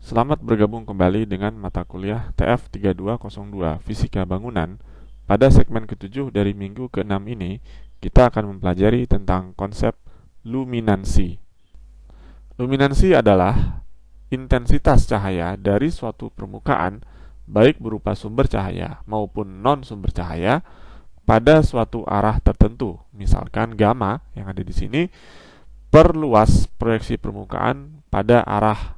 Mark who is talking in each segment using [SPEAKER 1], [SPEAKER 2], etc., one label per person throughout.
[SPEAKER 1] Selamat bergabung kembali dengan mata kuliah TF 3202 Fisika Bangunan. Pada segmen ke-7 dari minggu ke-6 ini, kita akan mempelajari tentang konsep luminansi. Luminansi adalah intensitas cahaya dari suatu permukaan, baik berupa sumber cahaya maupun non-sumber cahaya, pada suatu arah tertentu. Misalkan gamma yang ada di sini perluas proyeksi permukaan pada arah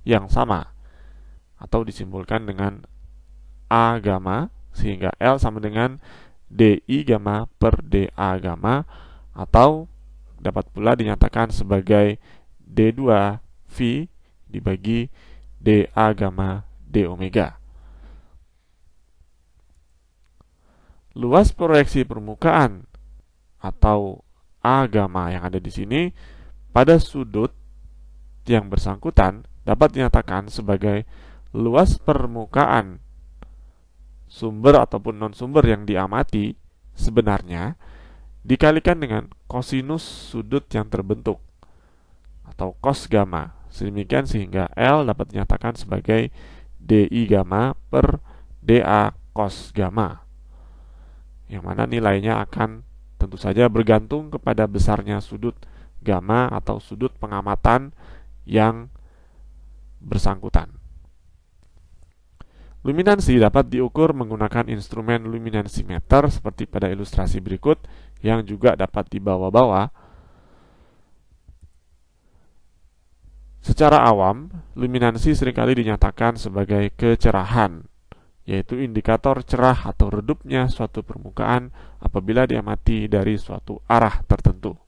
[SPEAKER 1] yang sama, atau disimbolkan dengan A gamma, sehingga L sama dengan DI gamma per DA gamma, atau dapat pula dinyatakan sebagai D2V dibagi DA gamma D omega. Luas proyeksi permukaan atau A gamma yang ada di sini pada sudut yang bersangkutan dapat dinyatakan sebagai luas permukaan sumber ataupun non-sumber yang diamati sebenarnya dikalikan dengan kosinus sudut yang terbentuk atau cos gamma. Sedemikian sehingga L dapat dinyatakan sebagai DI gamma per DA cos gamma, yang mana nilainya akan tentu saja bergantung kepada besarnya sudut gamma atau sudut pengamatan yang bersangkutan. Luminansi dapat diukur menggunakan instrumen luminansimeter seperti pada ilustrasi berikut, yang juga dapat dibawa-bawa. Secara awam, luminansi seringkali dinyatakan sebagai kecerahan, yaitu indikator cerah atau redupnya suatu permukaan apabila diamati dari suatu arah tertentu.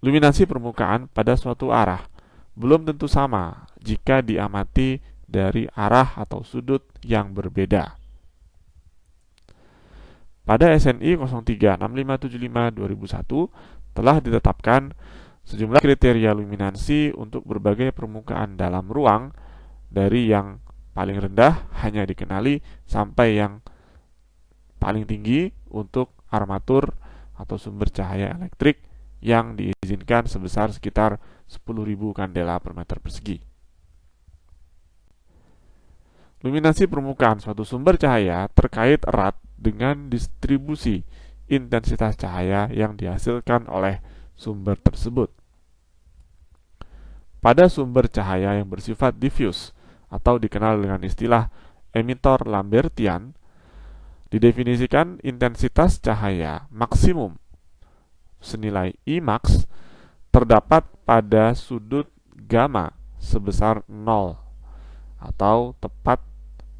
[SPEAKER 1] Luminansi permukaan pada suatu arah belum tentu sama jika diamati dari arah atau sudut yang berbeda. Pada SNI 036575/2001 telah ditetapkan sejumlah kriteria luminansi untuk berbagai permukaan dalam ruang, dari yang paling rendah hanya dikenali sampai yang paling tinggi untuk armatur atau sumber cahaya elektrik yang diizinkan sebesar sekitar 10.000 kandela per meter persegi. Luminansi permukaan suatu sumber cahaya terkait erat dengan distribusi intensitas cahaya yang dihasilkan oleh sumber tersebut. Pada sumber cahaya yang bersifat diffuse atau dikenal dengan istilah emitor Lambertian, didefinisikan intensitas cahaya maksimum senilai Imax terdapat pada sudut gamma sebesar 0 atau tepat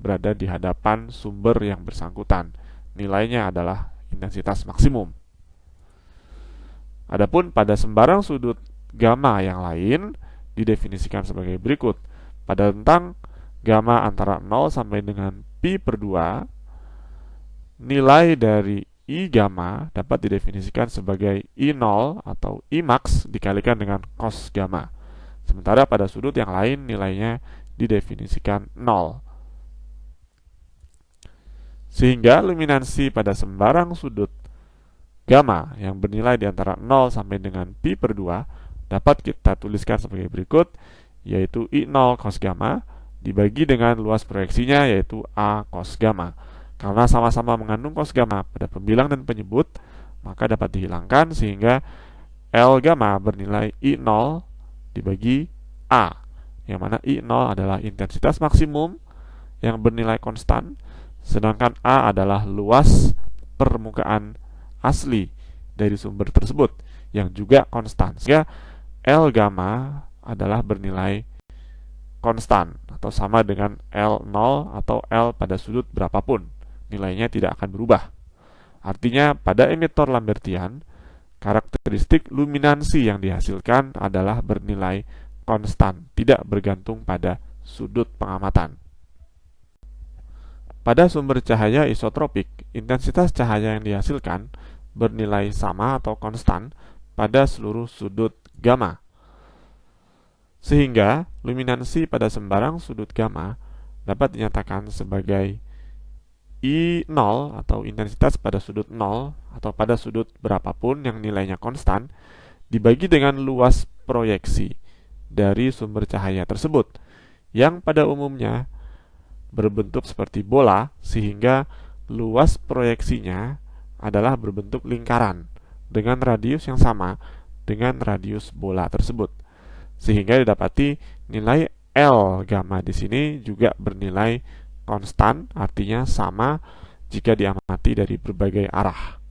[SPEAKER 1] berada di hadapan sumber yang bersangkutan. Nilainya adalah intensitas maksimum. Adapun pada sembarang sudut gamma yang lain didefinisikan sebagai berikut. Pada rentang gamma antara 0 sampai dengan pi per 2, nilai dari I gamma dapat didefinisikan sebagai I0 atau Imax dikalikan dengan cos gamma. Sementara pada sudut yang lain nilainya didefinisikan 0. Sehingga luminansi pada sembarang sudut gamma yang bernilai di antara 0 sampai dengan pi per 2 dapat kita tuliskan sebagai berikut, yaitu I0 cos gamma dibagi dengan luas proyeksinya, yaitu A cos gamma. Karena sama-sama mengandung cos gamma pada pembilang dan penyebut, maka dapat dihilangkan sehingga L gamma bernilai I0 dibagi A, yang mana I0 adalah intensitas maksimum yang bernilai konstan, sedangkan A adalah luas permukaan asli dari sumber tersebut yang juga konstan, sehingga L gamma adalah bernilai konstan atau sama dengan L0 atau L pada sudut berapapun, nilainya tidak akan berubah. Artinya pada emitor Lambertian, karakteristik luminansi yang dihasilkan adalah bernilai konstan, tidak bergantung pada sudut pengamatan. Pada sumber cahaya isotropik, intensitas cahaya yang dihasilkan bernilai sama atau konstan pada seluruh sudut gamma. Sehingga luminansi pada sembarang sudut gamma dapat dinyatakan sebagai I0 atau intensitas pada sudut 0 atau pada sudut berapapun yang nilainya konstan dibagi dengan luas proyeksi dari sumber cahaya tersebut, yang pada umumnya berbentuk seperti bola, sehingga luas proyeksinya adalah berbentuk lingkaran dengan radius yang sama dengan radius bola tersebut. Sehingga didapati nilai L gamma di sini juga bernilai konstan, artinya sama jika diamati dari berbagai arah.